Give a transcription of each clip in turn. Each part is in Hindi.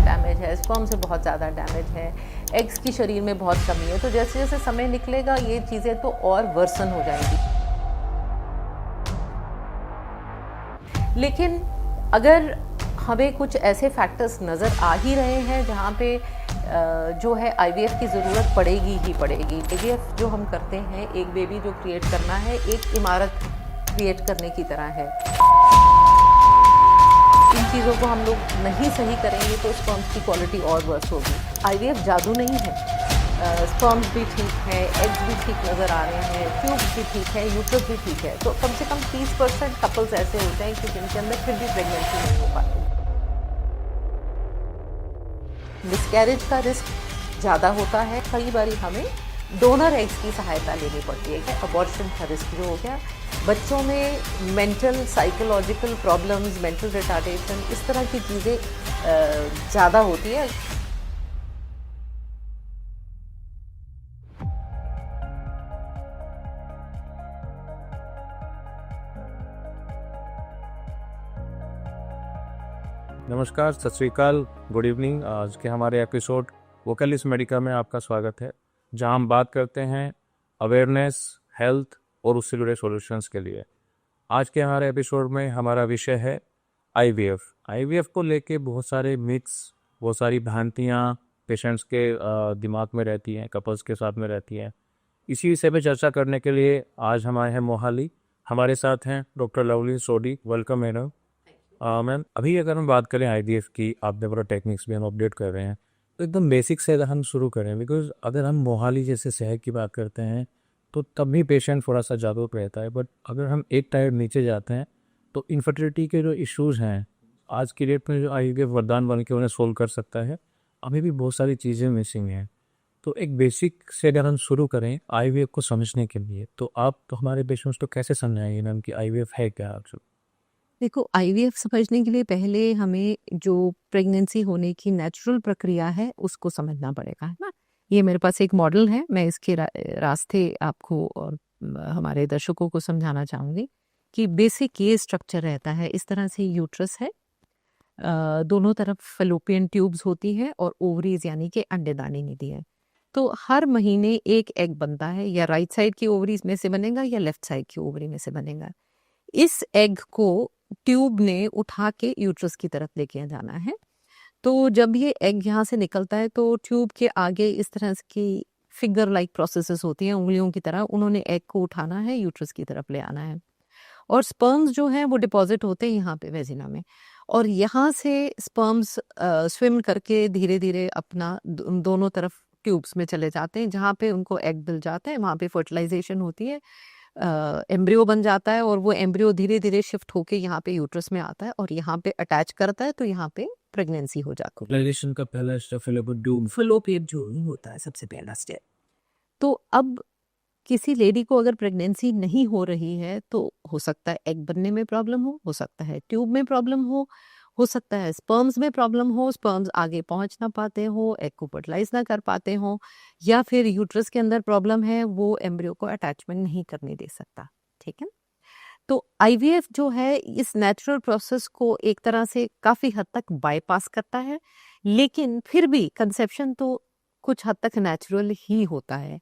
डैमेज है, स्पर्म से बहुत ज़्यादा डैमेज है, एग्स की शरीर में बहुत कमी है। तो जैसे जैसे समय निकलेगा ये चीज़ें तो और वर्सन हो जाएंगी। लेकिन अगर हमें कुछ ऐसे फैक्टर्स नज़र आ ही रहे हैं जहाँ पे जो है आईवीएफ की ज़रूरत पड़ेगी ही पड़ेगी। आईवीएफ जो हम करते हैं, एक बेबी जो क्रिएट करना है, एक इमारत क्रिएट करने की तरह है। इन चीज़ों को हम लोग नहीं सही करेंगे तो स्पर्म्स की क्वालिटी और वर्स होगी। आईवीएफ जादू नहीं है। स्पर्म्स भी ठीक है, एग्स भी ठीक नज़र आ रहे हैं, ट्यूब्स भी ठीक है, यूट्रस भी ठीक है। तो कम से कम 30% कपल्स ऐसे होते हैं कि जिनके अंदर फिर भी प्रेगनेंसी नहीं हो पाती। मिसकैरेज का रिस्क ज़्यादा होता है। कई बार हमें डोनर एग्स की सहायता लेनी पड़ती है। अबॉर्शन का रिस्क जो हो गया, बच्चों में mental psychological problems, mental retardation, इस तरह की चीज़ें ज़्यादा होती है। नमस्कार, सत श्री अकाल, गुड इवनिंग। आज के हमारे एपिसोड वोकलिस्ट मेडिका में आपका स्वागत है, जहां हम बात करते हैं अवेयरनेस, हेल्थ और उससे जुड़े सॉल्यूशंस के लिए। आज के हमारे एपिसोड में हमारा विषय है आईवीएफ। आईवीएफ को लेके बहुत सारे मिथ्स, बहुत सारी भ्रांतियां पेशेंट्स के दिमाग में रहती हैं, कपल्स के साथ में रहती हैं। इसी विषय पे चर्चा करने के लिए आज हमारे हैं मोहाली। हमारे साथ हैं doctor Lovely Sodhi. Welcome madam. Ma'am, अभी अगर हम बात करें आईवीएफ की, आपने पूरा टेक्निक्स भी हम अपडेट कर रहे हैं, तो एकदम बेसिक से अगर हम शुरू करें, बिकॉज अगर हम मोहाली जैसे शहर की बात करते हैं तो तब भी पेशेंट थोड़ा सा जागरूक रहता है, बट अगर हम एक टायर नीचे जाते हैं तो इनफर्टिलिटी के जो इश्यूज़ हैं आज की डेट में, जो आईवीएफ वरदान बन के उन्हें सोल्व कर सकता है, अभी भी बहुत सारी चीज़ें मिसिंग हैं। तो एक बेसिक से अगर हम शुरू करें आईवीएफ को समझने के लिए, तो आप तो हमारे पेशेंट्स को कैसे समझाएंगे मैम कि आईवीएफ है क्या एक्चुअली? देखो, आईवीएफ समझने के लिए पहले हमें जो प्रेगनेंसी होने की नेचुरल प्रक्रिया है उसको समझना पड़ेगा, है ना। ये मेरे पास एक मॉडल है, मैं इसके रास्ते आपको और हमारे दर्शकों को समझाना चाहूँगी कि बेसिक ये स्ट्रक्चर रहता है। इस तरह से यूट्रस है, दोनों तरफ फैलोपियन ट्यूब्स होती है और ओवरीज यानी कि अंडेदानी निधि है। तो हर महीने एक एग बनता है, या राइट साइड की ओवरीज में से बनेगा या लेफ्ट साइड की ओवरी में से बनेगा। इस एग को ट्यूब ने उठा के यूट्रस की तरफ लेके जाना है। तो जब ये एग यहाँ से निकलता है तो ट्यूब के आगे इस तरह की फिगर लाइक प्रोसेसेस होती हैं, उंगलियों की तरह। उन्होंने एग को उठाना है, यूट्रस की तरफ ले आना है, और स्पर्म्स जो हैं वो डिपॉजिट होते हैं यहाँ पे वेजिना में, और यहाँ से स्पर्म्स स्विम करके धीरे धीरे अपना दोनों तरफ ट्यूब्स में चले जाते हैं, जहाँ पे उनको एग मिल जाता है। वहाँ पे फर्टिलाइजेशन होती है, एम्ब्रियो बन जाता है, और वो एम्ब्रियो धीरे धीरे शिफ्ट होके यहाँ पे यूट्रस में आता है और यहाँ पे अटैच करता है, तो यहाँ पे प्रेगनेंसी हो जाती है। फर्टिलाइजेशन का पहला स्टेप फैलोपियन ट्यूब होता है सबसे पहला स्टेप। तो अब किसी लेडी को अगर प्रेगनेंसी नहीं हो रही है तो हो सकता है एग बनने में प्रॉब्लम हो सकता है ट्यूब में प्रॉब्लम हो सकता है स्पर्म्स में प्रॉब्लम हो, स्पर्म्स आगे पहुंच ना पाते हो, एग को फर्टिलाइज ना कर पाते हो, या फिर यूट्रस के अंदर प्रॉब्लम है, वो एम्ब्रियो को अटैचमेंट नहीं करने दे सकता। ठीक है। तो आईवीएफ जो है इस नेचुरल प्रोसेस को एक तरह से काफी हद तक बाईपास करता है, लेकिन फिर भी कंसेप्शन तो कुछ हद तक नेचुरल ही होता है।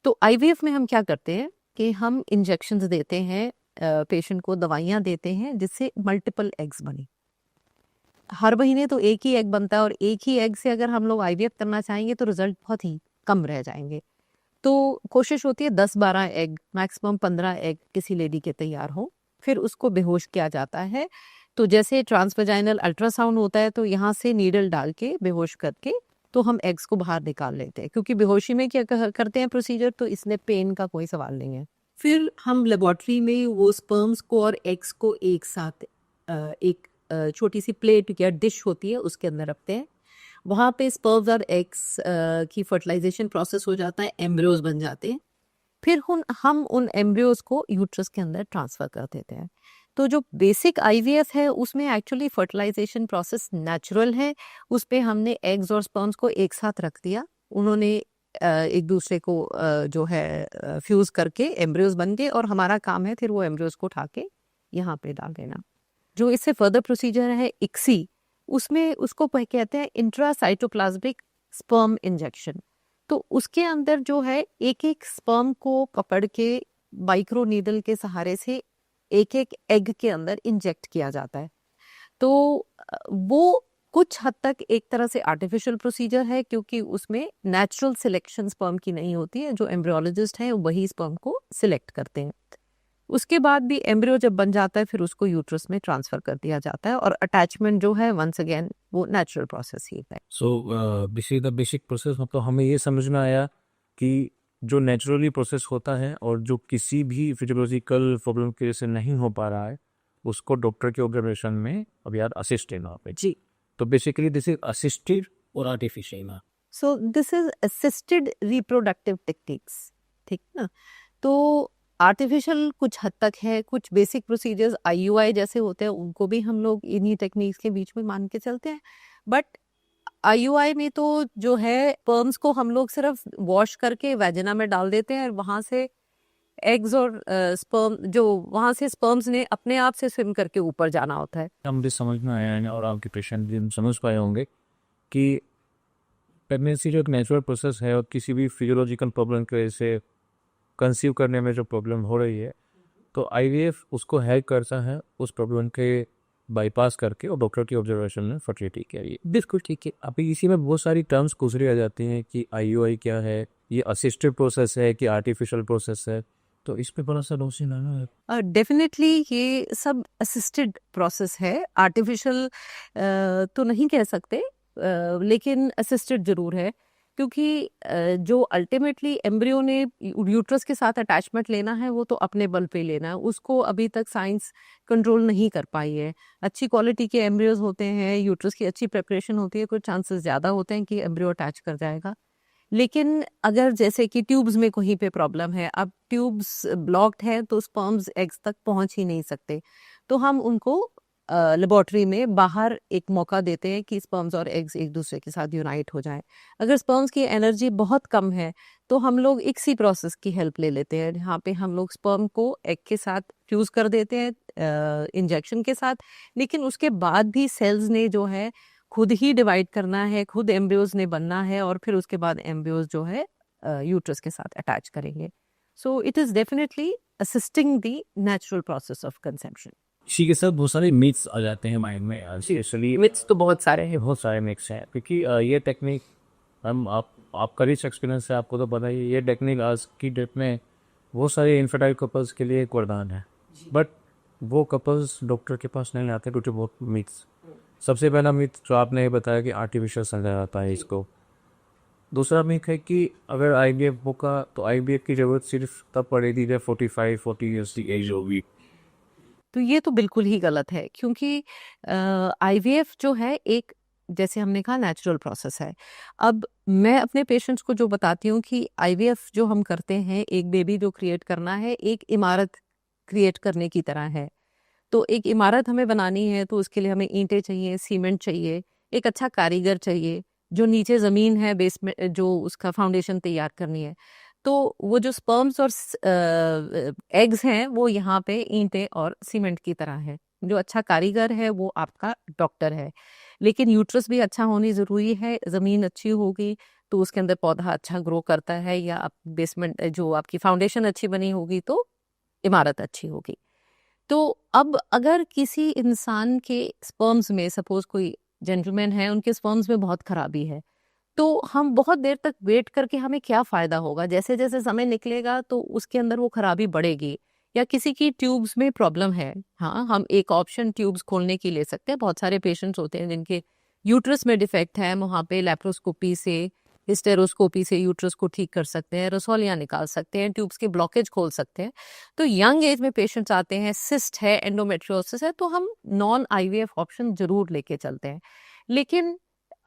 तो आईवीएफ में हम क्या करते हैं कि हम इंजेक्शंस देते हैं, पेशेंट को दवाइयां देते हैं जिससे मल्टीपल एग्स बने। हर महीने तो एक ही एग बनता है, और एक ही एग से अगर हम लोग आईवीएफ करना चाहेंगे तो रिजल्ट बहुत ही कम रह जाएंगे। तो कोशिश होती है 10-12 एग, मैक्सिमम 15 एग किसी लेडी के तैयार हो, फिर उसको बेहोश किया जाता है। तो जैसे ट्रांसवेजाइनल अल्ट्रासाउंड होता है, तो यहाँ से नीडल डाल के बेहोश करके तो हम एग्स को बाहर निकाल लेते हैं, क्योंकि बेहोशी में क्या करते हैं प्रोसीजर, तो इसमें पेन का कोई सवाल नहीं है। फिर हम लेबोरेटरी में वो स्पर्म्स को और एग्स को एक साथ एक छोटी सी प्लेट या डिश होती है उसके अंदर रखते हैं। वहाँ पे स्पर्म्स और एग्स की फर्टिलाइजेशन प्रोसेस हो जाता है, एम्ब्रियोज बन जाते हैं। फिर हम उन एम्ब्रियोज को यूट्रस के अंदर ट्रांसफर कर देते हैं। तो जो बेसिक आईवीएफ है उसमें एक्चुअली फर्टिलाइजेशन प्रोसेस नेचुरल है। उस पे हमने एग्स और स्पर्म्स को एक साथ रख दिया, उन्होंने एक दूसरे को जो है फ्यूज करके एम्ब्रियोज बन गए, और हमारा काम है फिर वो एम्ब्रियोज को उठा के यहाँ पे डाल देना। जो इससे फर्दर प्रोसीजर है इक्सी, उसमें उसको कहते हैं इंट्रासाइटोप्लाज्मिक स्पर्म इंजेक्शन। तो उसके अंदर जो है एक एक स्पर्म को पकड़ के माइक्रो नीडल के सहारे से एक एक एग के अंदर इंजेक्ट किया जाता है। तो वो कुछ हद तक एक तरह से आर्टिफिशियल प्रोसीजर है, क्योंकि उसमें नेचुरल सिलेक्शन स्पर्म की नहीं होती है। जो एम्ब्रियोलॉजिस्ट हैं वही स्पर्म को सिलेक्ट करते हैं। उसके बाद भी एम्ब्रियो जब बन जाता है फिर उसको यूट्रस में ट्रांसफर कर दिया जाता है, और अटैचमेंट जो है वंस अगेन वो नेचुरल प्रोसेस ही है। सो बेसिक प्रोसेस मतलब हमें ये समझ में आया कि जो नेचुरली प्रोसेस होता है और जो किसी भी फिजियोलॉजिकल प्रॉब्लम की वजह से नहीं हो पा रहा है, उसको डॉक्टर के ऑब्जर्वेशन में अब यार असिस्ट लेना पे। जी। तो बेसिकली दिस इज असिस्टेड और artificial. So this is assisted reproductive techniques, ठीक ना। तो आर्टिफिशियल कुछ हद तक है, कुछ बेसिक प्रोसीजर्स आईयूआई जैसे होते हैं उनको भी हम लोग इन्हीं टेक्निक्स के बीच में मान के चलते हैं। बट आईयूआई में तो जो है स्पर्म्स को हम लोग सिर्फ वॉश करके वेजिना में डाल देते हैं, और वहां से एग्स और स्पर्म जो वहां से स्पर्म्स ने अपने आप से स्विम करके ऊपर जाना होता है। हम भी समझ में आया है और आपके पेशेंट भी समझ पाए होंगे कि प्रेगनेंसी जो एक नेचुरल प्रोसेस है और किसी भी फिजियोलॉजिकल प्रॉब्लम की वजह से कंसीव करने में जो प्रॉब्लम हो रही है, तो आईवीएफ उसको हेल्प करता है उस प्रॉब्लम के बाईपास करके और डॉक्टर की ऑब्जर्वेशन में फर्टिलिटी के लिए। बिल्कुल ठीक है। अभी इसी में बहुत सारी टर्म्स गुजरी आ जाती हैं कि आईयूआई क्या है, ये असिस्टेड प्रोसेस है कि आर्टिफिशियल प्रोसेस है, तो इस पे बड़ा सा रोशनी लाना है। डेफिनेटली ये सब असिस्टेड प्रोसेस है, आर्टिफिशियल तो नहीं कह सकते, लेकिन असिस्टेड जरूर है, क्योंकि जो अल्टीमेटली एम्ब्रियो ने यूट्रस के साथ अटैचमेंट लेना है वो तो अपने बल पे लेना है, उसको अभी तक साइंस कंट्रोल नहीं कर पाई है। अच्छी क्वालिटी के एम्ब्रियोज होते हैं, यूट्रस की अच्छी प्रिपरेशन होती है, कुछ चांसेस ज़्यादा होते हैं कि एम्ब्रियो अटैच कर जाएगा। लेकिन अगर जैसे कि ट्यूब्स में कहीं पे प्रॉब्लम है, अब ट्यूब्स ब्लॉक्ड है तो स्पर्म्स एग्स तक पहुंच ही नहीं सकते, तो हम उनको लेबोरेटरी में बाहर एक मौका देते हैं कि स्पर्म्स और एग्स एक दूसरे के साथ यूनाइट हो जाएं। अगर स्पर्म्स की एनर्जी बहुत कम है तो हम लोग इक्सी प्रोसेस की हेल्प ले लेते हैं, जहाँ पे हम लोग स्पर्म को एग के साथ फ्यूज कर देते हैं इंजेक्शन के साथ। लेकिन उसके बाद भी सेल्स ने जो है खुद ही डिवाइड करना है, खुद एम्ब्रियोज ने बनना है, और फिर उसके बाद एम्ब्रियोज जो है यूट्रस के साथ अटैच करेंगे। So it is definitely assisting the natural process of conception. इसी के साथ बहुत सारे मिथ्स आ जाते हैं माइंड में, स्पेशली मिथ्स तो बहुत सारे हैं। बहुत सारे मिथ्स हैं, क्योंकि ये टेक्निक हम आपका रिच एक्सपीरियंस है, आपको तो पता ही है, ये टेक्निक आज की डेट में बहुत सारे इनफर्टाइल कपल्स के लिए एक वरदान है, बट वो कपल्स डॉक्टर के पास नहीं आते क्योंकि बहुत मिथ्स। सबसे पहला मिथ जो आपने ये बताया कि आर्टिफिशियल समझा जाता है इसको। दूसरा मिथ है कि अगर आईवीएफ होगा तो आईवीएफ की ज़रूरत सिर्फ तब पड़ेगी जब 45-40 ईयर्स की एज होगी। तो ये तो बिल्कुल ही गलत है, क्योंकि आईवीएफ जो है एक, जैसे हमने कहा, नेचुरल प्रोसेस है। अब मैं अपने पेशेंट्स को जो बताती हूँ कि आईवीएफ जो हम करते हैं, एक बेबी जो क्रिएट करना है, एक इमारत क्रिएट करने की तरह है। तो एक इमारत हमें बनानी है तो उसके लिए हमें ईंटें चाहिए, सीमेंट चाहिए, एक अच्छा कारीगर चाहिए, जो नीचे ज़मीन है बेसमेंट जो उसका फाउंडेशन तैयार करनी है। तो वो जो स्पर्म्स और एग्स हैं वो यहाँ पे ईंटें और सीमेंट की तरह है। जो अच्छा कारीगर है वो आपका डॉक्टर है। लेकिन यूट्रस भी अच्छा होनी ज़रूरी है, ज़मीन अच्छी होगी तो उसके अंदर पौधा अच्छा ग्रो करता है, या आप बेसमेंट जो आपकी फाउंडेशन अच्छी बनी होगी तो इमारत अच्छी होगी। तो अब अगर किसी इंसान के स्पर्म्स में, सपोज कोई जेंटलमैन है, उनके स्पर्म्स में बहुत खराबी है, तो हम बहुत देर तक वेट करके हमें क्या फ़ायदा होगा? जैसे जैसे समय निकलेगा तो उसके अंदर वो खराबी बढ़ेगी। या किसी की ट्यूब्स में प्रॉब्लम है, हाँ, हम एक ऑप्शन ट्यूब्स खोलने की ले सकते हैं। बहुत सारे पेशेंट्स होते हैं जिनके यूट्रस में डिफेक्ट है, वहाँ पे लैप्रोस्कोपी से, हिस्टेरोस्कोपी से यूट्रस को ठीक कर सकते हैं, रसौलियाँ निकाल सकते हैं, ट्यूब्स के ब्लॉकेज खोल सकते हैं। तो यंग एज में पेशेंट्स आते हैं, सिस्ट है, एंडोमेट्रियोसिस है, तो हम नॉन आईवीएफ ऑप्शन जरूर लेके चलते हैं। लेकिन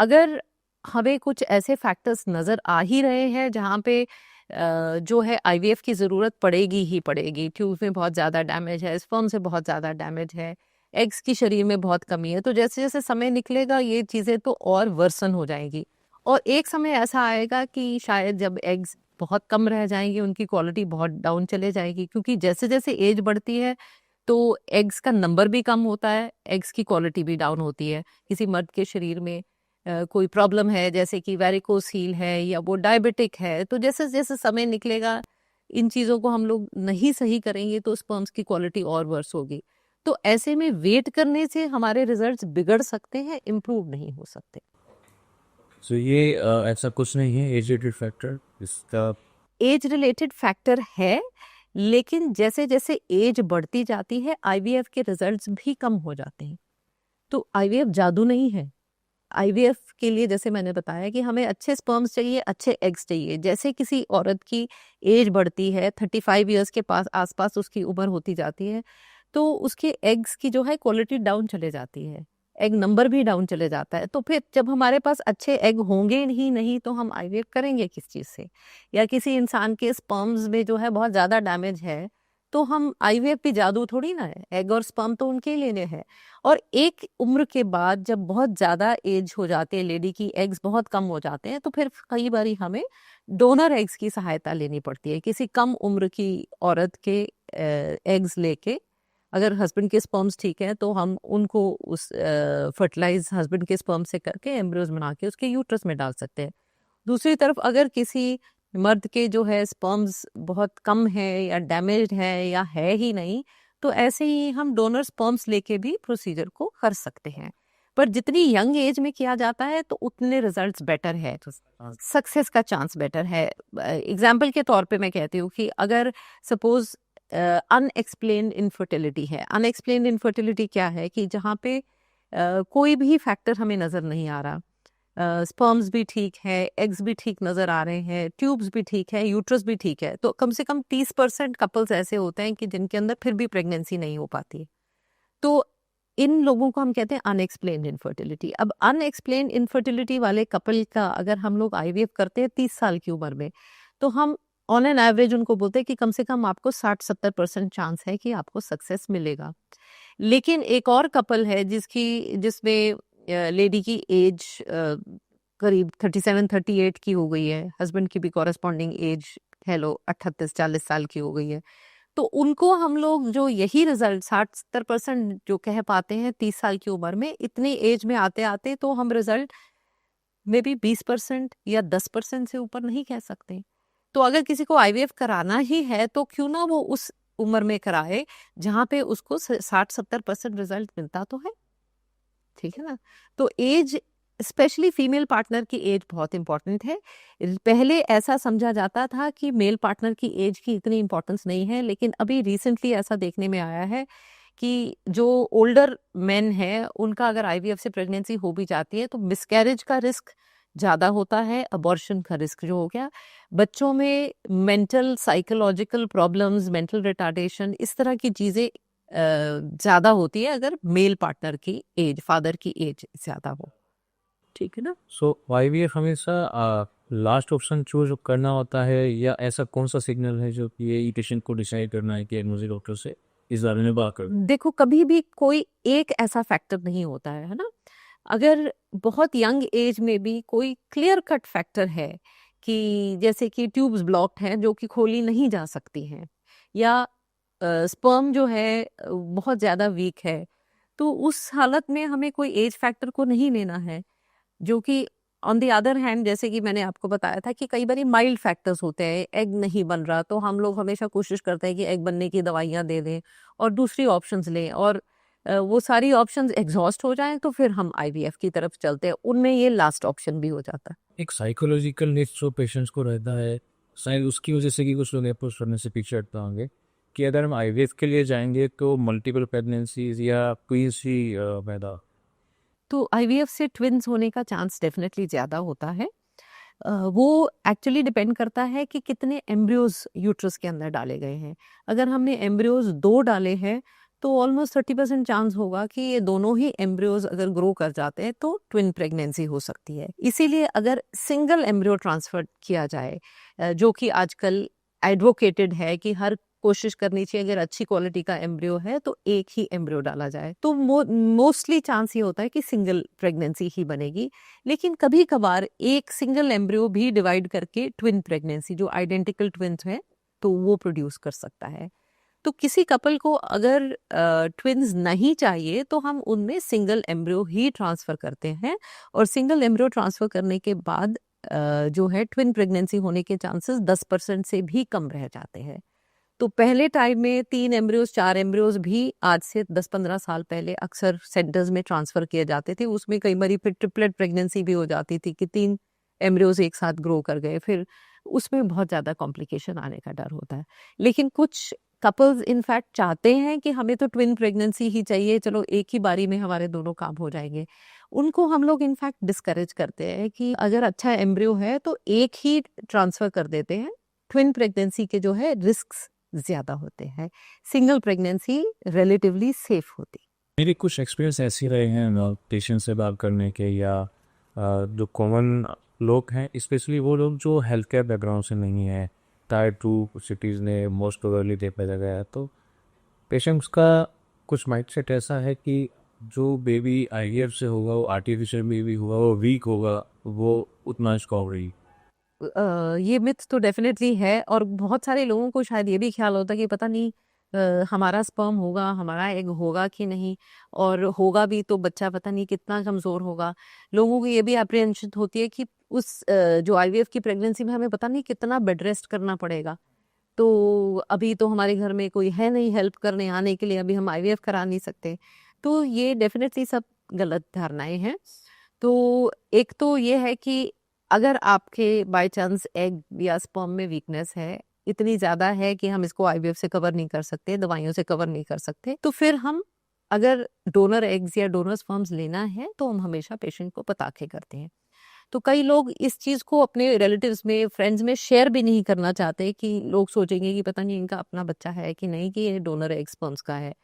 अगर हमें कुछ ऐसे फैक्टर्स नज़र आ ही रहे हैं जहाँ पे जो है आईवीएफ की ज़रूरत पड़ेगी ही पड़ेगी, ट्यूब्स में बहुत ज़्यादा डैमेज है, स्पर्म से बहुत ज़्यादा डैमेज है, एग्स की शरीर में बहुत कमी है, तो जैसे जैसे समय निकलेगा ये चीज़ें तो और वर्सन हो जाएंगी। और एक समय ऐसा आएगा कि शायद जब एग्स बहुत कम रह जाएंगे, उनकी क्वालिटी बहुत डाउन चले जाएगी, क्योंकि जैसे जैसे एज बढ़ती है तो एग्स का नंबर भी कम होता है, एग्स की क्वालिटी भी डाउन होती है। किसी मर्द के शरीर में कोई प्रॉब्लम है, जैसे कि वेरिकोस हील है या वो डायबिटिक है, तो जैसे जैसे समय निकलेगा इन चीज़ों को हम लोग नहीं सही करेंगे तो स्पर्म्स की क्वालिटी और वर्स होगी। तो ऐसे में वेट करने से हमारे रिजल्ट्स बिगड़ सकते हैं, इम्प्रूव नहीं हो सकते। सो ये ऐसा कुछ नहीं है एज रिलेटेड फैक्टर इसका? एज रिलेटेड फैक्टर है, लेकिन जैसे जैसे एज बढ़ती जाती है आईवीएफ के रिजल्ट्स भी कम हो जाते हैं। तो आईवीएफ जादू नहीं है। आईवीएफ के लिए जैसे मैंने बताया कि हमें अच्छे स्पर्म्स चाहिए, अच्छे एग्स चाहिए। जैसे किसी औरत की एज बढ़ती है, 35 इयर्स के पास आसपास उसकी उम्र होती जाती है, तो उसके एग्स की जो है क्वालिटी डाउन चले जाती है, एग नंबर भी डाउन चले जाता है। तो फिर जब हमारे पास अच्छे एग होंगे ही नहीं तो हम आईवीएफ करेंगे किस चीज़ से? या किसी इंसान के स्पर्म्स में जो है बहुत ज़्यादा डैमेज है, तो हम आईवीएफ भी जादू थोड़ी ना है, एग और स्पर्म तो उनके ही लेने हैं। और एक उम्र के बाद जब बहुत ज़्यादा एज हो जाती है, लेडी की एग्स बहुत कम हो जाते हैं, तो फिर कई बारी हमें डोनर एग्स की सहायता लेनी पड़ती है। किसी कम उम्र की औरत के एग्स लेके, अगर हस्बैंड के स्पर्म्स ठीक है तो हम उनको उस फर्टिलाइज हस्बैंड के स्पर्म से करके एम्ब्रियोज बना के उसके यूट्रस में डाल सकते हैं। दूसरी तरफ अगर किसी मर्द के जो है स्पर्म्स बहुत कम है या डैमेज्ड है या है ही नहीं, तो ऐसे ही हम डोनर स्पर्म्स लेके भी प्रोसीजर को कर सकते हैं। पर जितनी यंग एज में किया जाता है तो उतने रिजल्ट्स बेटर है, तो सक्सेस का चांस बेटर है। एग्जाम्पल के तौर पे मैं कहती हूँ कि अगर सपोज अनएक्सप्लेन्ड इनफर्टिलिटी है। अनएक्सप्लेन्ड इनफर्टिलिटी क्या है कि जहाँ पे कोई भी फैक्टर हमें नज़र नहीं आ रहा, स्पर्म्स भी ठीक है, एग्स भी ठीक नज़र आ रहे हैं, ट्यूब्स भी ठीक है, यूट्रस भी ठीक है, तो कम से कम 30% कपल्स ऐसे होते हैं कि जिनके अंदर फिर भी प्रेगनेंसी नहीं हो पाती है। तो इन लोगों को हम कहते हैं अनएक्सप्लेन्ड इनफर्टिलिटी। अब अनएक्सप्लेन्ड इनफर्टिलिटी वाले कपल का अगर हम लोग आईवीएफ करते हैं 30 साल की उम्र में, तो हम ऑन एन एवरेज उनको बोलते हैं कि कम से कम आपको 60-70% चांस है कि आपको सक्सेस मिलेगा। लेकिन एक और कपल है जिसमें लेडी की एज करीब 37-38 की हो गई है, हस्बैंड की भी कॉरेस्पॉन्डिंग एज है लो 38-40 साल की हो गई है, तो उनको हम लोग जो यही रिजल्ट 60-70% जो कह पाते हैं 30 साल की उम्र में, इतनी एज में आते आते तो हम रिजल्ट मे बी 20% या 10% से ऊपर नहीं कह सकते। तो अगर किसी को आईवीएफ कराना ही है तो क्यों ना वो उस उम्र में कराए जहाँ पे उसको 60-70% रिजल्ट मिलता तो है, ठीक है ना। तो एज, स्पेशली फीमेल पार्टनर की एज बहुत इंपॉर्टेंट है। पहले ऐसा समझा जाता था कि मेल पार्टनर की एज की इतनी इंपॉर्टेंस नहीं है, लेकिन अभी रिसेंटली ऐसा देखने में आया है कि जो ओल्डर मेन है उनका अगर आईवीएफ से प्रेगनेंसी हो भी जाती है तो मिसकैरेज का रिस्क ज़्यादा होता है, अबॉर्शन का रिस्क जो हो गया, बच्चों में mental psychological problems, mental retardation, इस तरह की चीज़ें ज़्यादा होती है अगर मेल पार्टनर की एज, फादर की एज ज़्यादा हो, ठीक है ना। सो आईवीएफ हमेशा लास्ट ऑप्शन चूज करना होता है, या ऐसा कौन सा सिग्नल है जो कि ये पेशेंट को डिसाइड करना है कि मुझे डॉक्टर से इस बारे में बात कर? देखो, कभी भी कोई एक ऐसा फैक्टर नहीं होता है ना। अगर बहुत यंग एज में भी कोई क्लियर कट फैक्टर है कि जैसे कि ट्यूब्स ब्लॉक्ड हैं जो कि खोली नहीं जा सकती हैं, या स्पर्म जो है बहुत ज़्यादा वीक है, तो उस हालत में हमें कोई एज फैक्टर को नहीं लेना है। जो कि ऑन द अदर हैंड, जैसे कि मैंने आपको बताया था कि कई बारी माइल्ड फैक्टर्स होते हैं, एग नहीं बन रहा, तो हम लोग हमेशा कोशिश करते हैं कि एग बनने की दवाइयाँ दे दें और दूसरी ऑप्शंस लें, और वो सारी ऑप्शंस एग्जॉस्ट हो जाएं तो फिर हम आईवीएफ की तरफ चलते हैं। उनमें ये लास्ट ऑप्शन भी हो जाता है। एक साइकोलॉजिकल नीड्स जो पेशेंट्स को रहता है, शायद उसकी वजह से कि कुछ लोग अप्रोच करने से पीछे हटते होंगे कि अगर हम आईवीएफ के लिए जाएंगे तो मल्टीपल प्रेगनेंसीज या कोई सी पैदा? तो आईवीएफ से ट्विन्स होने का चांस डेफिनेटली ज़्यादा होता है। वो एक्चुअली डिपेंड करता है कि कितने एम्ब्रियोज यूट्रस के अंदर डाले गए हैं। अगर हमने एम्ब्रियोज 2 डाले हैं तो ऑलमोस्ट 30% चांस होगा कि ये दोनों ही एम्ब्रियोज अगर ग्रो कर जाते हैं तो ट्विन प्रेगनेंसी हो सकती है। इसीलिए अगर सिंगल एम्ब्रियो ट्रांसफर किया जाए, जो कि आजकल एडवोकेटेड है कि हर कोशिश करनी चाहिए, अगर अच्छी क्वालिटी का एम्ब्रियो है तो एक ही एम्ब्रियो डाला जाए, तो मोस्टली चांस ये होता है कि सिंगल प्रेगनेंसी ही बनेगी। लेकिन कभी कभार एक सिंगल एम्ब्रियो भी डिवाइड करके ट्विन प्रेगनेंसी, जो आइडेंटिकल ट्विन्स हैं, तो वो प्रोड्यूस कर सकता है। तो किसी कपल को अगर ट्विन्स नहीं चाहिए तो हम उनमें सिंगल एम्ब्रियो ही ट्रांसफ़र करते हैं, और सिंगल एम्ब्रियो ट्रांसफ़र करने के बाद जो है ट्विन प्रेगनेंसी होने के चांसेस 10% से भी कम रह जाते हैं। तो पहले टाइम में 3 एम्ब्रियोज़ 4 एम्ब्रियोज़ भी आज से 10-15 साल पहले अक्सर सेंटर्स में ट्रांसफ़र किए जाते थे। उसमें कई बारी फिर ट्रिपलेट प्रेगनेंसी भी हो जाती थी कि 3 एम्ब्रियोज़ एक साथ ग्रो कर गए, फिर उसमें बहुत ज़्यादा कॉम्प्लिकेशन आने का डर होता है। लेकिन कुछ कपल्स इनफैक्ट चाहते हैं कि हमें तो ट्विन प्रेगनेंसी ही चाहिए, चलो एक ही बारी में हमारे दोनों काम हो जाएँगे। उनको हम लोग इनफैक्ट डिस्करेज करते हैं कि अगर अच्छा एम्ब्रियो है तो एक ही ट्रांसफ़र कर देते हैं। ट्विन प्रेगनेंसी के जो है रिस्क्स ज़्यादा होते हैं। सिंगल प्रेगनेंसी रिलेटिवली सेफ होती है। मेरे कुछ एक्सपीरियंस ऐसे रहे हैं पेशेंट से बात करने के, या जो कॉमन लोग हैं, स्पेशली वो लोग जो हेल्थ केयर बैकग्राउंड से नहीं है, टायर 2 सिटीज़ ने मोस्ट प्रोबेबली देखा गया है, तो पेशेंट्स का कुछ माइंडसेट ऐसा है कि जो बेबी आईवीएफ से होगा, वो आर्टिफिशियल बेबी होगा, वो वीक होगा, वो उतना स्ट्रॉन्ग रही। ये मिथ तो डेफिनेटली है, और बहुत सारे लोगों को शायद ये भी ख्याल होता है कि पता नहीं हमारा स्पर्म होगा, हमारा एग होगा कि नहीं, और होगा भी तो बच्चा पता नहीं कितना कमज़ोर होगा। लोगों को ये भी एप्रीहेंशन होती है कि उस जो आईवीएफ की प्रेगनेंसी में हमें पता नहीं कितना बेड रेस्ट करना पड़ेगा। तो अभी तो हमारे घर में कोई है नहीं हेल्प करने आने के लिए, अभी हम आईवीएफ करा नहीं सकते। तो ये डेफिनेटली सब गलत धारणाएं हैं। तो एक तो ये है कि अगर आपके बाय चांस एग या स्पर्म में वीकनेस है, इतनी ज़्यादा है कि हम इसको आईवीएफ से कवर नहीं कर सकते, दवाइयों से कवर नहीं कर सकते, तो फिर हम अगर डोनर एग्स या डोनर स्पर्म्स लेना है तो हम हमेशा पेशेंट को बता के करते हैं। तो कई लोग इस चीज़ को अपने रिलेटिव्स में, फ्रेंड्स में शेयर भी नहीं करना चाहते कि लोग सोचेंगे कि पता नहीं इनका अपना बच्चा है कि नहीं, कि ये डोनर एग स्पर्म्स का है।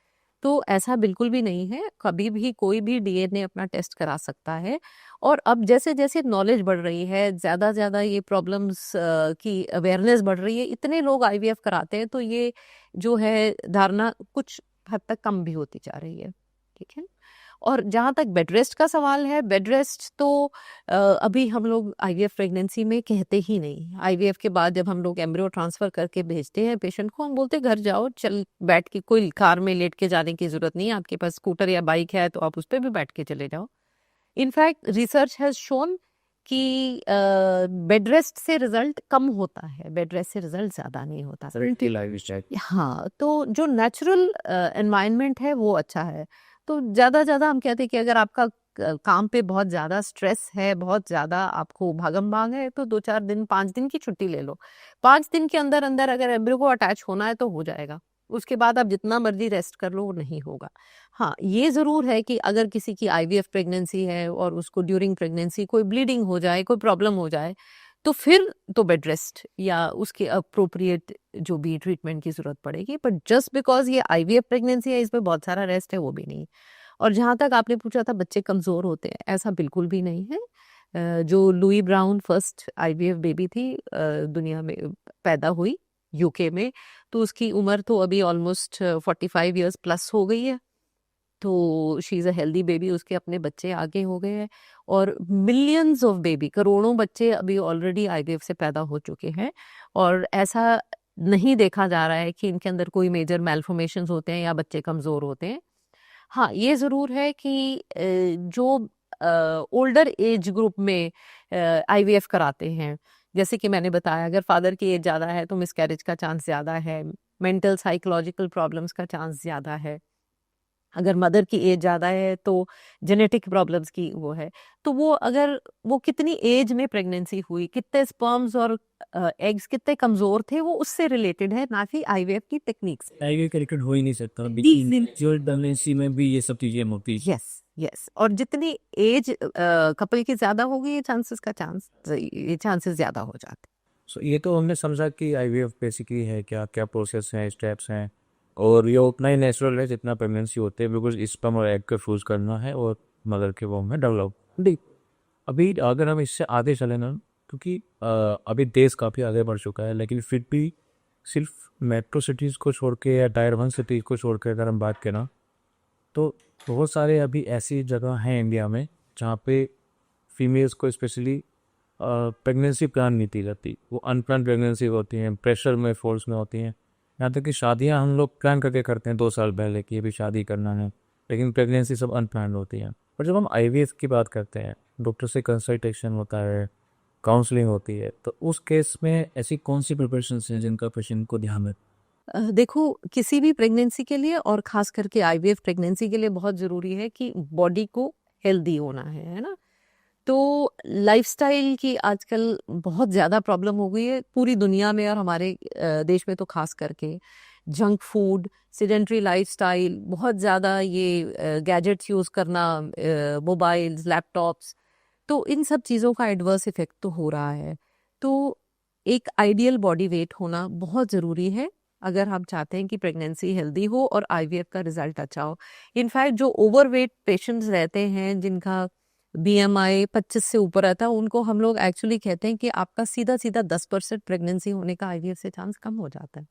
तो ऐसा बिल्कुल भी नहीं है, कभी भी कोई भी डीएनए अपना टेस्ट करा सकता है। और अब जैसे-जैसे नॉलेज बढ़ रही है, ज़्यादा ये प्रॉब्लम्स की अवेयरनेस बढ़ रही है, इतने लोग आईवीएफ कराते हैं, तो ये जो है धारणा कुछ हद तक कम भी होती जा रही है। ठीक है? और जहाँ तक बेड रेस्ट का सवाल है, बेड रेस्ट तो अभी हम लोग आईवीएफ प्रेगनेंसी में कहते ही नहीं। आईवीएफ के बाद जब हम लोग एम्ब्रियो ट्रांसफ़र करके भेजते हैं पेशेंट को, हम बोलते हैं घर जाओ, चल बैठ के, कोई कार में लेट के जाने की ज़रूरत नहीं है, आपके पास स्कूटर या बाइक है तो आप उस पे भी बैठ के चले जाओ। इनफैक्ट रिसर्च हैज़ शोन कि बेड रेस्ट से रिज़ल्ट कम होता है, बेड रेस्ट से रिज़ल्ट ज़्यादा नहीं होता। हाँ, तो जो नेचुरल एनवायरनमेंट है वो अच्छा है। तो ज़्यादा हम कहते हैं कि अगर आपका काम पे बहुत ज़्यादा स्ट्रेस है, बहुत ज़्यादा आपको भागम-भाग है, तो 2-4 दिन, 5 दिन की छुट्टी ले लो। 5 दिन के अंदर अगर एम्ब्रियो को अटैच होना है तो हो जाएगा। उसके बाद आप जितना मर्ज़ी रेस्ट कर लो, वो नहीं होगा। हाँ, ये ज़रूर है कि अगर किसी की आईवीएफ प्रेगनेंसी है और उसको ड्यूरिंग प्रेगनेंसी कोई ब्लीडिंग हो जाए, कोई प्रॉब्लम हो जाए, तो फिर तो बेड रेस्ट या उसके एप्रोप्रिएट जो भी ट्रीटमेंट की ज़रूरत पड़ेगी। बट जस्ट बिकॉज़ ये आईवीएफ प्रेगनेंसी है, इसमें बहुत सारा रेस्ट है, वो भी नहीं। और जहाँ तक आपने पूछा था बच्चे कमज़ोर होते हैं, ऐसा बिल्कुल भी नहीं है। जो Louise Brown first IVF baby थी दुनिया में पैदा हुई यूके में, तो उसकी उम्र तो अभी ऑलमोस्ट 45 इयर्स प्लस हो गई है। तो she is a healthy baby, उसके अपने बच्चे आगे हो गए हैं, और मिलियंस ऑफ बेबी, करोड़ों बच्चे अभी ऑलरेडी आईवीएफ से पैदा हो चुके हैं। और ऐसा नहीं देखा जा रहा है कि इनके अंदर कोई मेजर मैलफॉर्मेशंस होते हैं या बच्चे कमज़ोर होते हैं। हाँ, ये ज़रूर है कि जो ओल्डर एज ग्रुप में आईवीएफ कराते हैं, जैसे कि मैंने बताया, अगर फादर की एज ज़्यादा है तो मिसकैरेज का चांस ज़्यादा है, मेंटल साइकोलॉजिकल प्रॉब्लम्स का चांस ज़्यादा है। अगर मदर की एज ज़्यादा है तो जेनेटिक प्रॉब्लम्स की वो है। तो वो अगर वो कितनी एज में प्रेगनेंसी हुई, कितने स्पर्म्स और एग्स कितने कमज़ोर थे, वो उससे रिलेटेड है, ना कि आईवीएफ की टेक्निक से। आईवीएफ करेक्टेड हो ही नहीं सकता, जी, नेचुरल प्रेगनेंसी में भी ये सब चीजें होती है। यस, और जितनी एज कपल की ज़्यादा होगी, ये चांसेस ज़्यादा हो जाते हैं। सो ये तो हमने समझा कि आईवीएफ बेसिकली है क्या, क्या प्रोसेस हैं, स्टेप्स हैं, और ये उतना ही नेचुरल है जितना प्रेगनेंसी होते हैं, बिकॉज स्पर्म और एग को फ्यूज करना है और मदर के वॉम में डेवलप। अभी अगर हम इससे आगे चले ना, क्योंकि अभी देश काफ़ी आगे बढ़ चुका है, लेकिन फिर भी सिर्फ मेट्रो सिटीज़ को छोड़ के या टायर 1 सिटीज़ को छोड़ के अगर हम बात करें ना, तो बहुत सारे अभी ऐसी जगह हैं इंडिया में जहाँ पे फीमेल्स को स्पेशली प्रेगनेंसी प्लान नहीं दी जाती। वो अनप्लान प्रेगनेंसी होती हैं, प्रेशर में, फोर्स में होती हैं, यहाँ तक कि शादियाँ हम लोग प्लान करके करते हैं 2 साल पहले कि अभी शादी करना है, लेकिन प्रेगनेंसी सब अनप्लान होती है। पर जब हम आईवीएफ की बात करते हैं, डॉक्टर से कंसल्टेशन होता है, काउंसलिंग होती है, तो उस केस में ऐसी कौन सी प्रिपरेशंस हैं जिनका पेशेंट को ध्यान में? देखो, किसी भी प्रेगनेंसी के लिए और खास करके आईवीएफ प्रेगनेंसी के लिए बहुत ज़रूरी है कि बॉडी को हेल्दी होना है ना? तो लाइफ़स्टाइल की आजकल बहुत ज़्यादा प्रॉब्लम हो गई है पूरी दुनिया में और हमारे देश में तो खास करके। जंक फूड, सेडेंटरी लाइफ़स्टाइल, बहुत ज़्यादा ये गैजेट्स यूज़ करना, मोबाइल्स, लैपटॉप्स, तो इन सब चीज़ों का एडवर्स इफ़ेक्ट तो हो रहा है। तो एक आइडियल बॉडी वेट होना बहुत ज़रूरी है अगर हम चाहते हैं कि प्रेगनेंसी हेल्दी हो और आईवीएफ का रिजल्ट अच्छा हो। इनफैक्ट जो ओवरवेट पेशेंट्स रहते हैं जिनका बीएमआई 25 से ऊपर आता है, उनको हम लोग एक्चुअली कहते हैं कि आपका सीधा-सीधा 10% प्रेगनेंसी होने का आईवीएफ से चांस कम हो जाता है।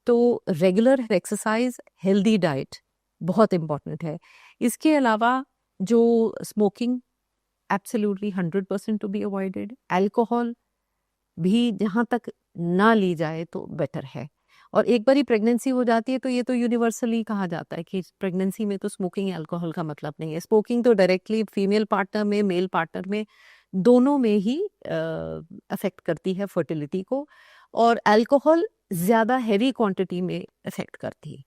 तो रेगुलर एक्सरसाइज, हेल्दी डाइट बहुत इम्पोर्टेंट है। इसके अलावा जो smoking absolutely 100% to be avoided. Alcohol भी जहाँ तक ना ली जाए तो बेटर है। और एक बारी प्रेगनेंसी हो जाती है तो ये तो यूनिवर्सली कहा जाता है कि प्रेगनेंसी में तो स्मोकिंग अल्कोहल का मतलब नहीं है। स्मोकिंग तो डायरेक्टली फीमेल पार्टनर में, मेल पार्टनर में, दोनों में ही अफेक्ट करती है फर्टिलिटी को, और अल्कोहल ज़्यादा हैवी क्वांटिटी में अफेक्ट करती है।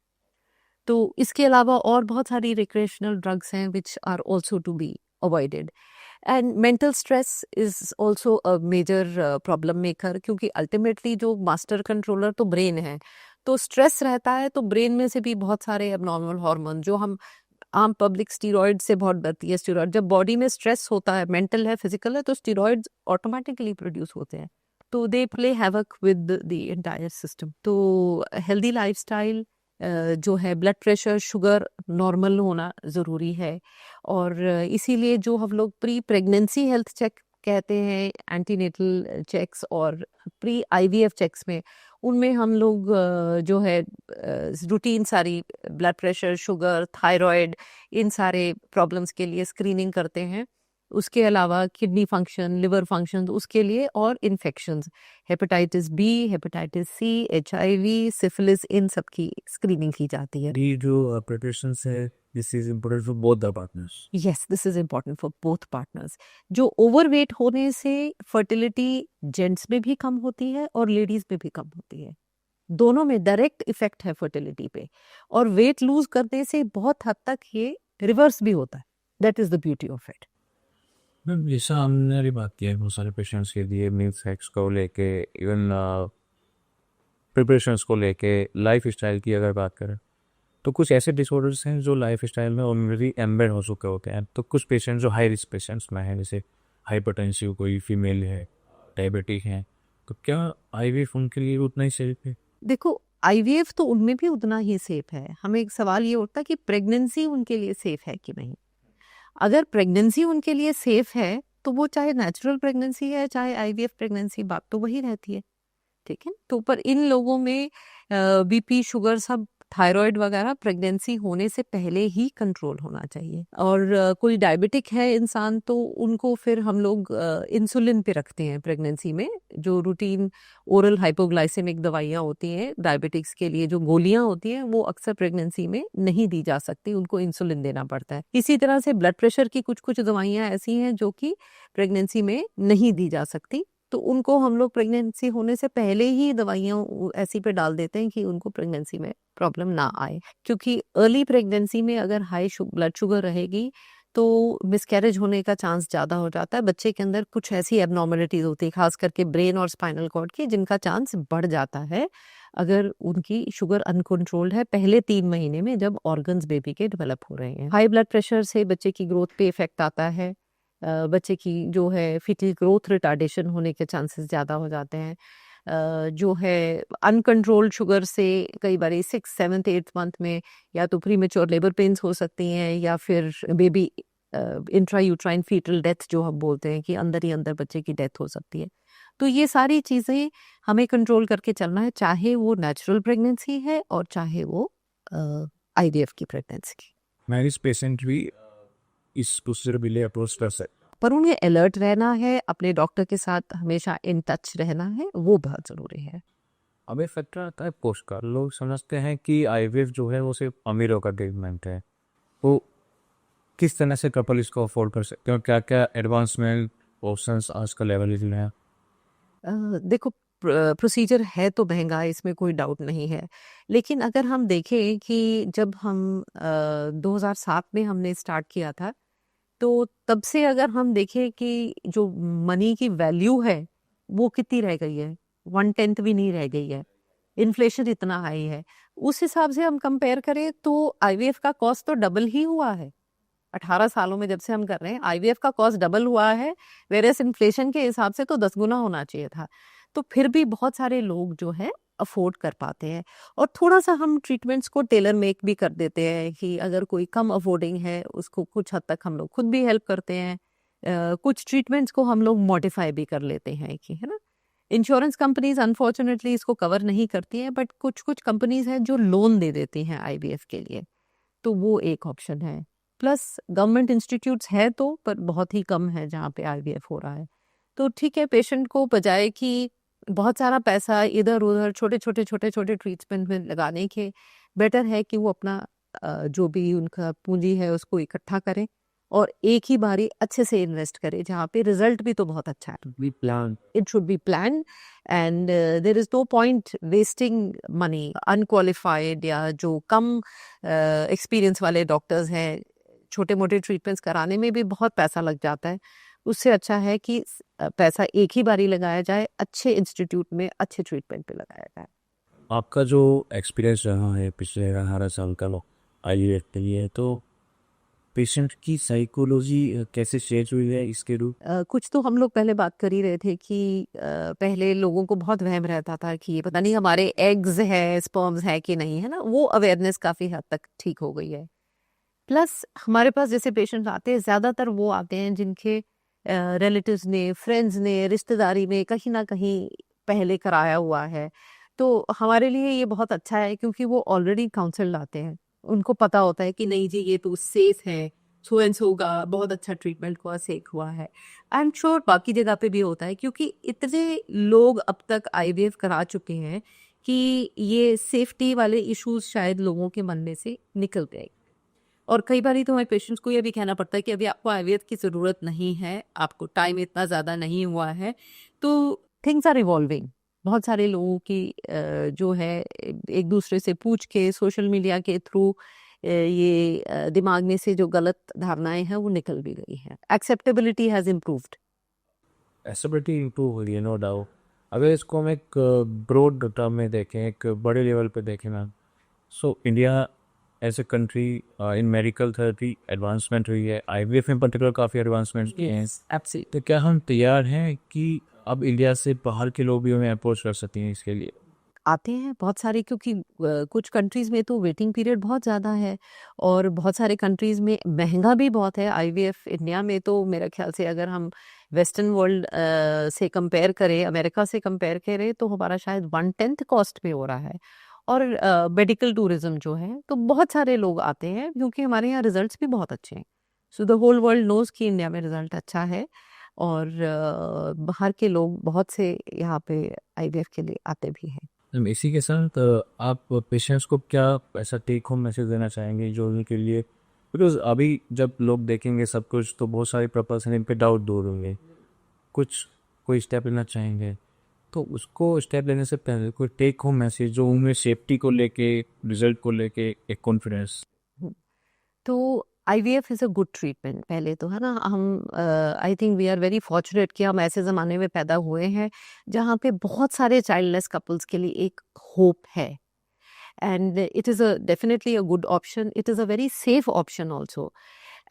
तो इसके अलावा और बहुत सारी रिक्रिएशनल ड्रग्स हैं which are also to be avoided. And mental stress is also a major problem maker, क्योंकि अल्टीमेटली जो मास्टर कंट्रोलर तो ब्रेन है, तो स्ट्रेस रहता है तो ब्रेन में से भी बहुत सारे एबनॉर्मल हार्मोन, जो हम आम पब्लिक स्टीरॉयड से बहुत डरती है। स्टीरॉयड, जब बॉडी में स्ट्रेस होता है, मेंटल है, फिजिकल है, तो स्टीरॉयड्स ऑटोमेटिकली प्रोड्यूस होते हैं, तो they play havoc with the entire system. तो हेल्दी लाइफस्टाइल, जो है ब्लड प्रेशर, शुगर नॉर्मल होना ज़रूरी है। और इसीलिए जो हम लोग प्री प्रेगनेंसी हेल्थ चेक कहते हैं, एंटीनेटल चेक्स और प्री आईवीएफ चेक्स में, उनमें हम लोग जो है रूटीन सारी ब्लड प्रेशर, शुगर, थायराइड, इन सारे प्रॉब्लम्स के लिए स्क्रीनिंग करते हैं। उसके अलावा किडनी फंक्शन, लिवर फंक्शन, उसके लिए, और infections, hepatitis B, hepatitis C, HIV, syphilis, इन सब की स्क्रीनिंग की जाती है। ये जो प्रिपरेशंस है, this is important for both the partners. Yes, this is important for both partners. जो ओवरवेट होने से फर्टिलिटी जेंट्स में भी कम होती है और लेडीज में भी कम होती है, दोनों में डायरेक्ट इफेक्ट है फर्टिलिटी पे। और वेट लूज करने से बहुत हद तक ये रिवर्स भी होता है। That is the beauty of it. Ma'am, जैसा हमने अभी बात किया है बहुत सारे पेशेंट्स के लिए, मील सेक्स को लेके, इवन प्रिपरेशंस को लेके, लाइफ स्टाइल की अगर बात करें, तो कुछ ऐसे डिसऑर्डर्स हैं जो लाइफ स्टाइल में ऑलरेडी एम्बेड हो चुके होते हैं। तो कुछ पेशेंट जो हाई रिस्क पेशेंट्स में हैं, जैसे हाइपरटेंसिव कोई फीमेल है, डायबिटिक हैं, तो क्या आईवीएफ उनके लिए उतना ही सेफ है? देखो, आईवीएफ तो उनमें भी उतना ही सेफ है। हमें एक सवाल ये उठता है कि प्रेगनेंसी उनके लिए सेफ है कि नहीं। अगर प्रेगनेंसी उनके लिए सेफ है तो वो चाहे नेचुरल प्रेगनेंसी है चाहे आईवीएफ प्रेगनेंसी, बात तो वही रहती है, ठीक है। तो पर इन लोगों में बीपी, शुगर, सब, थायराइड वगैरह प्रेगनेंसी होने से पहले ही कंट्रोल होना चाहिए। और कोई डायबिटिक है इंसान तो उनको फिर हम लोग इंसुलिन पे रखते हैं प्रेगनेंसी में। जो रूटीन ओरल हाइपोग्लाइसेमिक दवाइयाँ होती हैं डायबिटिक्स के लिए, जो गोलियां होती हैं, वो अक्सर प्रेगनेंसी में नहीं दी जा सकती, उनको इंसुलिन देना पड़ता है। इसी तरह से ब्लड प्रेशर की कुछ कुछ दवाइयाँ ऐसी हैं जो कि प्रेगनेंसी में नहीं दी जा सकती, तो उनको हम लोग प्रेगनेंसी होने से पहले ही दवाइयाँ ऐसी पे डाल देते हैं कि उनको प्रेगनेंसी में प्रॉब्लम ना आए। क्योंकि अर्ली प्रेगनेंसी में अगर हाई ब्लड शुगर रहेगी तो मिसकैरेज होने का चांस ज़्यादा हो जाता है। बच्चे के अंदर कुछ ऐसी एबनॉर्मलिटीज होती है, खास करके ब्रेन और स्पाइनल कॉर्ड की, जिनका चांस बढ़ जाता है अगर उनकी शुगर अनकंट्रोल्ड है पहले 3 महीने में, जब ऑर्गन्स बेबी के डेवलप हो रहे हैं। हाई ब्लड प्रेशर से बच्चे की ग्रोथ पे इफेक्ट आता है। बच्चे की जो है फीटल ग्रोथ रिटार्डेशन होने के चांसेस ज़्यादा हो जाते हैं। जो है अनकंट्रोल्ड शुगर से कई बार 6, 7, 8 मंथ में या तो प्रीमेच्योर लेबर पेन्स हो सकती हैं, या फिर बेबी इंट्रायूट्राइन फीटल डेथ जो हम बोलते हैं कि अंदर ही अंदर बच्चे की डेथ हो सकती है। तो ये सारी चीज़ें हमें कंट्रोल करके चलना है, चाहे वो नेचुरल प्रेगनेंसी है और चाहे वो आईवीएफ की प्रेगनेंसी। मैरिज पेशेंट भी इस दूसरे बिले अप्रोच कर सकते। पर उन्हें अलर्ट रहना है, अपने डॉक्टर के साथ हमेशा इन टच रहना है, वो बहुत ज़रूरी है। अब एक फैक्टर आता है पोस्ट का, लोग समझते हैं कि आईवीएफ जो है वो सिर्फ अमीरों का ट्रीटमेंट है। तो किस तरह से कपल इसको अफोर्ड कर सकते हैं और क्या क्या एडवांसमेंट ऑप्शंस आजकल अवेलेबल हैं? देखो, प्रोसीजर है तो महंगा, इसमें कोई डाउट नहीं है। लेकिन अगर हम देखें कि जब हम 2007 में हमने स्टार्ट किया था, तो तब से अगर हम देखें कि जो मनी की वैल्यू है वो कितनी रह गई है, 1/10 भी नहीं रह गई है। इन्फ्लेशन इतना हाई है, उस हिसाब से हम कंपेयर करें तो आईवीएफ का कॉस्ट तो डबल ही हुआ है। 18 सालों में जब से हम कर रहे हैं, आईवीएफ का कॉस्ट डबल हुआ है, वेरियस इन्फ्लेशन के हिसाब से तो 10 गुना होना चाहिए था। तो फिर भी बहुत सारे लोग जो है अफोर्ड कर पाते हैं। और थोड़ा सा हम ट्रीटमेंट्स को टेलर मेक भी कर देते हैं कि अगर कोई कम अफोर्डिंग है उसको कुछ हद तक हम लोग खुद भी हेल्प करते हैं। कुछ ट्रीटमेंट्स को हम लोग मॉडिफाई भी कर लेते हैं, कि है ना। इंश्योरेंस कंपनीज अनफॉर्चुनेटली इसको कवर नहीं करती हैं, बट कुछ कुछ कंपनीज हैं जो लोन दे देती हैं आईवीएफ के लिए, तो वो एक ऑप्शन है। प्लस गवर्नमेंट इंस्टीट्यूट्स है तो, पर बहुत ही कम है जहाँ पे आईवीएफ हो रहा है। तो ठीक है, पेशेंट को बजाय कि बहुत सारा पैसा इधर उधर छोटे छोटे छोटे छोटे ट्रीटमेंट में लगाने के, बेटर है कि वो अपना जो भी उनका पूंजी है उसको इकट्ठा करें और एक ही बारी अच्छे से इन्वेस्ट करें, जहाँ पे रिजल्ट भी तो बहुत अच्छा है। We plan. It should be planned and there is no point wasting money unqualified या जो कम एक्सपीरियंस वाले डॉक्टर्स हैं, छोटे मोटे ट्रीटमेंट्स कराने में भी बहुत पैसा लग जाता है। उससे अच्छा है कि पैसा एक ही बारी लगाया जाए, अच्छे इंस्टीट्यूट में अच्छे ट्रीटमेंट पे लगाया जाए। आपका जो एक्सपीरियंस रहा है पिछले 18 साल का आईवीएफ के लिए, तो पेशेंट की साइकोलॉजी कैसे चेंज हुई है इसके थ्रू? कुछ तो हम लोग पहले बात कर ही रहे थे कि पहले लोगों को बहुत वहम रहता था कि ये पता नहीं हमारे एग्स है, स्पर्म्स है कि नहीं, है ना। वो अवेयरनेस काफ़ी हद तक ठीक हो गई है। प्लस हमारे पास जैसे पेशेंट्स आते हैं, ज़्यादातर वो आते हैं जिनके रिलेटिव्स ने, फ्रेंड्स ने, रिश्तेदारी में कहीं ना कहीं पहले कराया हुआ है। तो हमारे लिए ये बहुत अच्छा है क्योंकि वो ऑलरेडी काउंसल्ड आते हैं, उनको पता होता है कि नहीं जी ये तो सेफ है, सो एंड सो का बहुत अच्छा ट्रीटमेंट हुआ, सेक हुआ है। आई एम श्योर बाकी जगह पे भी होता है, क्योंकि इतने लोग अब तक आईवीएफ करा चुके हैं कि ये सेफ्टी वाले इश्यूज शायद लोगों के मन में से निकल गए। और कई बार तो हमारे पेशेंट्स को ये भी कहना पड़ता है कि अभी आपको आईवीएफ की ज़रूरत नहीं है, आपको टाइम इतना ज़्यादा नहीं हुआ है। तो थिंग्स आर इवॉल्विंग। बहुत सारे लोगों की जो है एक दूसरे से पूछ के, सोशल मीडिया के थ्रू ये दिमाग में से जो गलत धारणाएं हैं वो निकल भी गई हैं। Acceptability has improved. Accessibility improve हो रही है, नो डाउट। अगर इसको हम एक ब्रॉड टर्म में देखें, एक बड़े लेवल पे देखें ना, so India as a country in medical therapy advancement हुई है, आईवीएफ में पर्टिकुलर काफ़ी एडवांसमेंट किए हैं। एब्सोल्युटली। तो क्या हम तैयार हैं कि अब इंडिया से बाहर के लोग भी हमें अप्रोच कर सकते हैं इसके लिए? आते हैं बहुत सारे, क्योंकि कुछ कंट्रीज़ में तो वेटिंग पीरियड बहुत ज़्यादा है और बहुत सारे कंट्रीज़ में महंगा भी बहुत है आईवीएफ। इंडिया में तो मेरे ख्याल से अगर हम वेस्टर्न वर्ल्ड से कंपेयर करें, अमेरिका से कंपेयर करें, तो हमारा शायद 1/10 कॉस्ट पे हो रहा है। और मेडिकल टूरिज्म जो है, तो बहुत सारे लोग आते हैं क्योंकि हमारे यहाँ रिजल्ट्स भी बहुत अच्छे हैं। So the whole world knows कि इंडिया में रिजल्ट अच्छा है और बाहर के लोग बहुत से यहाँ पे आईवीएफ के लिए आते भी हैं। इसी के साथ आप पेशेंट्स को क्या ऐसा टेक होम मैसेज देना चाहेंगे जो उनके लिए, बिकॉज अभी जब लोग देखेंगे सब कुछ तो बहुत सारे पर्पस हैं, इन पे डाउट दूर होंगे, कुछ कोई स्टेप लेना चाहेंगे, तो उसको स्टेप लेने से पहले कोई टेक होम मैसेज जो उनमें सेफ्टी को लेके, रिजल्ट को लेके एक कॉन्फिडेंस। तो IVF is a good treatment, पहले तो, है ना। हम I think we are very fortunate कि हम ऐसे ज़माने में पैदा हुए हैं जहाँ पे बहुत सारे चाइल्डलेस कपल्स के लिए एक होप है। And it is a definitely a good option, it is a very safe option also.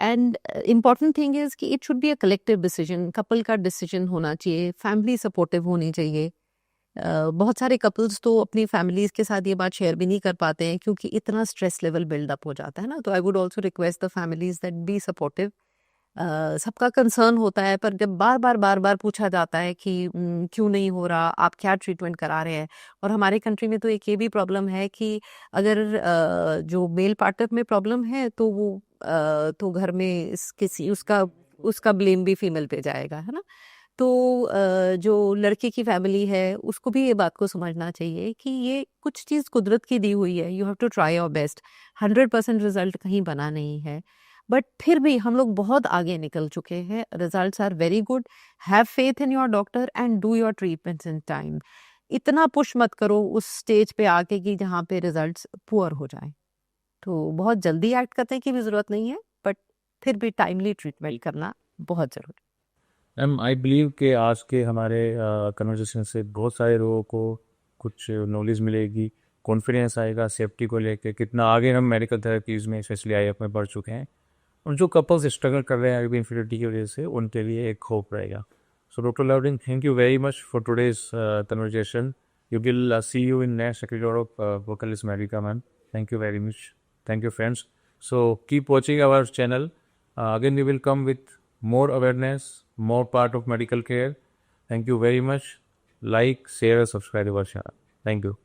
And important thing is कि it should be a collective decision, couple का डिसीजन होना चाहिए, फैमिली सपोर्टिव होनी चाहिए। बहुत सारे कपल्स तो अपनी फैमिलीज़ के साथ ये बात शेयर भी नहीं कर पाते हैं क्योंकि इतना स्ट्रेस लेवल बिल्डअप हो जाता है ना। तो I would also request the families that be supportive. सबका कंसर्न होता है, पर जब बार बार पूछा जाता है कि क्यों नहीं हो रहा, आप क्या ट्रीटमेंट करा रहे हैं। और हमारे कंट्री में तो एक ये भी प्रॉब्लम है कि अगर जो मेल पार्टनर में प्रॉब्लम है तो वो तो घर में किसी उसका ब्लेम भी फीमेल पे जाएगा, है ना। तो जो लड़के की फैमिली है उसको भी ये बात को समझना चाहिए कि ये कुछ चीज़ कुदरत की दी हुई है, you have to try your best. 100% result कहीं बना नहीं है, बट फिर भी हम लोग बहुत आगे निकल चुके हैं। Results are very good. Have faith in your doctor and do your treatments in time. इतना पुश मत करो उस स्टेज पे आके कि जहाँ पे रिजल्ट्स पुअर हो जाए। तो बहुत जल्दी एक्ट करने की भी ज़रूरत नहीं है, बट फिर भी टाइमली ट्रीटमेंट करना बहुत ज़रूरी। मैम आई बिलीव कि आज के हमारे कन्वर्सेशन से बहुत सारे लोगों को कुछ नॉलेज मिलेगी, कॉन्फिडेंस आएगा सेफ्टी को लेके, कितना आगे हम मेडिकल थेरेपीज़ में स्पेशली IVF में बढ़ चुके हैं, और जो कपल्स स्ट्रगल कर रहे हैं अभी इन्फिडिटी की वजह से उनके लिए एक होप रहेगा। So doctor Lovleen, thank you very much for today's conversation. You will see you in next episode of Vocalist Medica, man. Thank you very much. Thank you, friends. So keep watching our channel. Again, we will come with more awareness, more part of medical care. Thank you very much. Like, share, subscribe our channel. Thank you.